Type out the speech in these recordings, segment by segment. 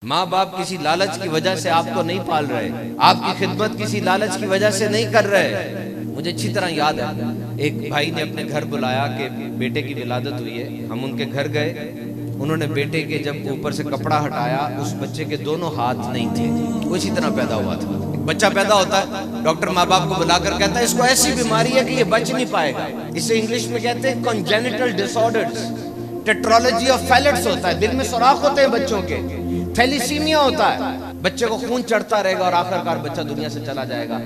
माँ बाप किसी लालच की वजह से आपको नहीं पाल रहे, आपकी खिदमत किसी लालच की वजह से नहीं कर रहे। मुझे अच्छी तरह याद है, एक भाई ने अपने घर बुलाया कि बेटे की विलादत हुई है। हम उनके घर गए, उन्होंने बेटे के जब ऊपर से कपड़ा हटाया, उस बच्चे के दोनों हाथ नहीं थे, वो इसी तरह पैदा हुआ था। बच्चा पैदा होता है, डॉक्टर माँ बाप को बुलाकर कहता है इसको ऐसी बीमारी है कि ये बच नहीं पाएगा। इसे इंग्लिश में कहते हैं congenital disorders, tetralogy of phthalates होता है, दिल में सुराख होते हैं बच्चों के, थैलीसीमिया होता है, बच्चे को खून चढ़ता रहेगा और आखिरकार बच्चा दुनिया से चला जाएगा।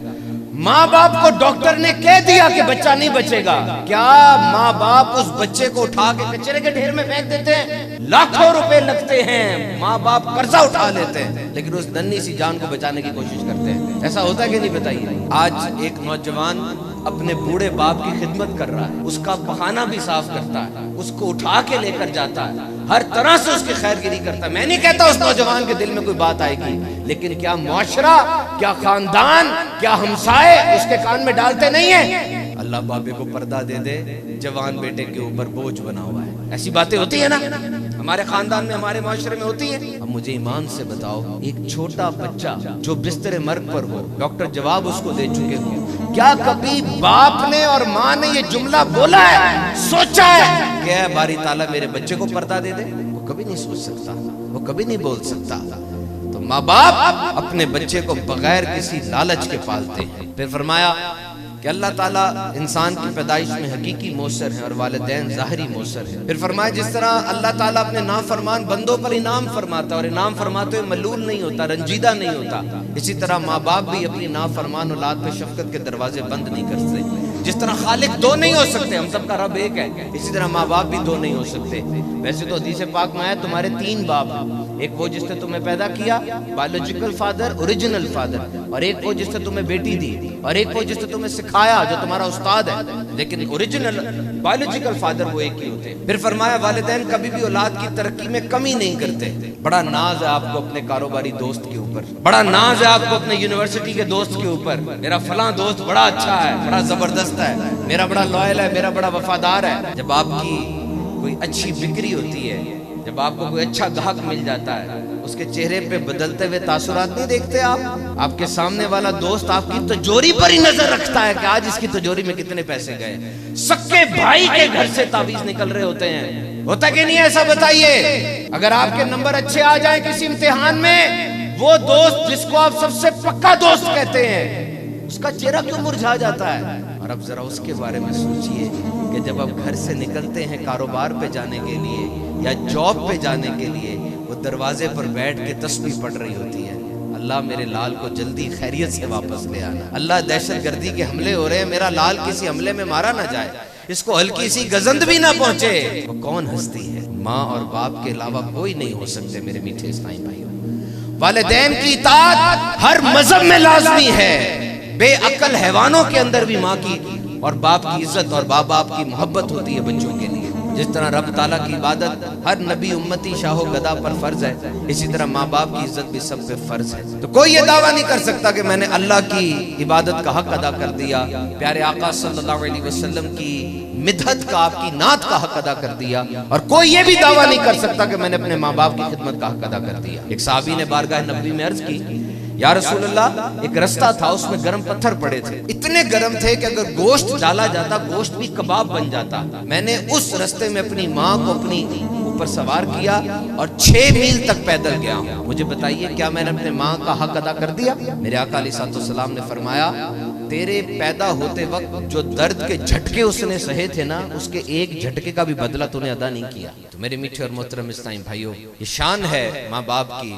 माँ बाप को डॉक्टर ने कह दिया कि बच्चा नहीं बचेगा, क्या माँ बाप उस बच्चे को उठा के कचरे के ढेर में फेंक देते हैं? लाखों रुपए लगते हैं, माँ बाप कर्जा उठा लेते हैं, लेकिन उस नन्ही सी जान को बचाने की कोशिश करते हैं। ऐसा होता है कि नहीं बताइए? आज एक नौजवान अपने बूढ़े बाप की खिदमत कर रहा है, उसका बहाना भी साफ करता है, उसको उठा के लेकर जाता है, हर तरह से उसकी खैरगिरी करता है। मैं नहीं कहता उस नौजवान के दिल में कोई बात आएगी, लेकिन क्या मुआशरा, क्या खानदान, क्या हमसाए उसके कान में डालते नहीं है? अल्लाह बाबे को पर्दा दे दे, जवान बेटे के ऊपर बोझ बना हुआ है। ऐसी बातें होती है ना हमारे खानदान में, हमारे माशरे में होती है। अब मुझे ईमान से बताओ, एक छोटा बच्चा जो बिस्तर मर्ग पर हो, डॉक्टर जवाब उसको दे चुके हो, क्या कभी बाप ने और माँ ने ये जुमला बोला है, सोचा है क्या बारी ताला मेरे बच्चे को पर्दा दे दे? वो कभी नहीं सोच सकता, वो कभी नहीं बोल सकता। तो माँ बाप अपने बच्चे को बगैर किसी लालच के पालते हैं। फिर फरमाया कि अल्लाह ताला इंसान की पैदाइश में हकीकी मौसर है और वालिदैन ज़ाहिरी मौसर है। फिर फरमाया जिस तरह अल्लाह ताला अपने नाफरमान बंदों पर इनाम फरमाता है और इनाम फरमाते हुए मलूल नहीं होता, रंजीदा नहीं होता, इसी तरह माँ बाप भी अपनी नाफरमान औलाद पे शफकत के दरवाजे बंद नहीं कर सकते। जिस तरह खालिक दो नहीं हो सकते, हम सबका रब एक है, इसी तरह माँ बाप भी दो नहीं हो सकते। वैसे तो हदीस पाक में है तुम्हारे तीन बाप हैं, एक वो जिसने तुम्हें पैदा किया, बायोलॉजिकल फादर, ओरिजिनल फादर, और एक वो जिसने तुम्हें बेटी दी, और एक वो जिसने तुम्हें सिखाया, जो तुम्हारा उस्ताद है। लेकिन ओरिजिनल बायोलॉजिकल फादर वो एक ही होते हैं। फिर फरमाया वालिदैन कभी भी औलाद की तरक्की में कमी नहीं करते। बड़ा नाज है आपको अपने कारोबारी दोस्त के ऊपर, बड़ा नाज है आपको अपने यूनिवर्सिटी के दोस्त के ऊपर, मेरा फलां दोस्त बड़ा अच्छा है, बड़ा जबरदस्त है, मेरा बड़ा लॉयल है, मेरा बड़ा वफादार है। जब आपकी कोई अच्छी बिक्री होती है, जब आपको कोई अच्छा ग्राहक मिल जाता है, उसके चेहरे पे बदलते हुए तासुरात नहीं देखते आप? आपके सामने वाला दोस्त आपकी तिजोरी पर ही नजर रखता है कि आज इसकी तिजोरी में कितने पैसे गए। सक्के भाई के घर से ताबीज निकल रहे होते हैं, होता कि नहीं ऐसा बताइए? अगर आपके नंबर अच्छे आ जाए किसी इम्तिहान में, वो दोस्त जिसको आप सबसे पक्का दोस्त कहते हैं, उसका चेहरा क्यों मुरझा जाता है? और अब जरा उसके बारे में सोचिए कि जब आप घर से निकलते हैं कारोबार पे जाने के लिए या जॉब पे जाने के लिए, वो दरवाजे पर बैठ के तस्बीह पढ़ रही होती है, अल्लाह मेरे लाल को जल्दी खैरियत से वापस ले आना, अल्लाह दहशतगर्दी के हमले हो रहे हैं, मेरा लाल किसी हमले में मारा ना जाए, इसको हल्की सी गजंद भी ना पहुंचे। वो कौन हस्ती है? माँ और बाप के अलावा कोई नहीं हो सकते मेरे मीठे इस्लामी भाइयों। वालिदैन की इताअत हर मजहब में लाजमी है। बेअक्ल हैवानों के अंदर भी माँ की और बाप की इज्जत और बाप बाप की मोहब्बत होती है बच्चों के लिए। जिस तरह रब ताला की इबादत हर नबी उम्मती शाहो गदा पर फर्ज है, इसी तरह माँ बाप की इज्जत भी सब पे फर्ज है। तो कोई ये दावा नहीं कर सकता कि मैंने अल्लाह की इबादत का हक अदा कर दिया, प्यारे आका सल्लल्लाहु अलैहि वसल्लम की मिदहत का, आपकी नात का हक अदा कर दिया, और कोई ये भी दावा नहीं कर सकता कि मैंने अपने माँ बाप की खिदमत का हक अदा कर दिया। एक साहबी ने बारगाह नबी में अर्ज की, या रसूल अल्लाह, एक रास्ता था, उसमें गर्म पत्थर पड़े थे, इतने गर्म थे कि अगर गोश्त डाला जाता गोश्त भी कबाब बन जाता। मैंने उस रास्ते में अपनी माँ को अपनी ऊपर सवार किया और 6 मील तक पैदल गया। मुझे बताइए क्या मैंने अपने माँ का हक अदा कर दिया? मेरे आका अलैहिस्सलाम ने फरमाया, तेरे पैदा होते वक्त जो दर्द के झटके उसने सहे थे ना, उसके एक झटके का भी बदला तूने अदा नहीं किया। तो मेरे मीठे और मोहतरम इस्लामी भाइयों, ये शान है माँ बाप की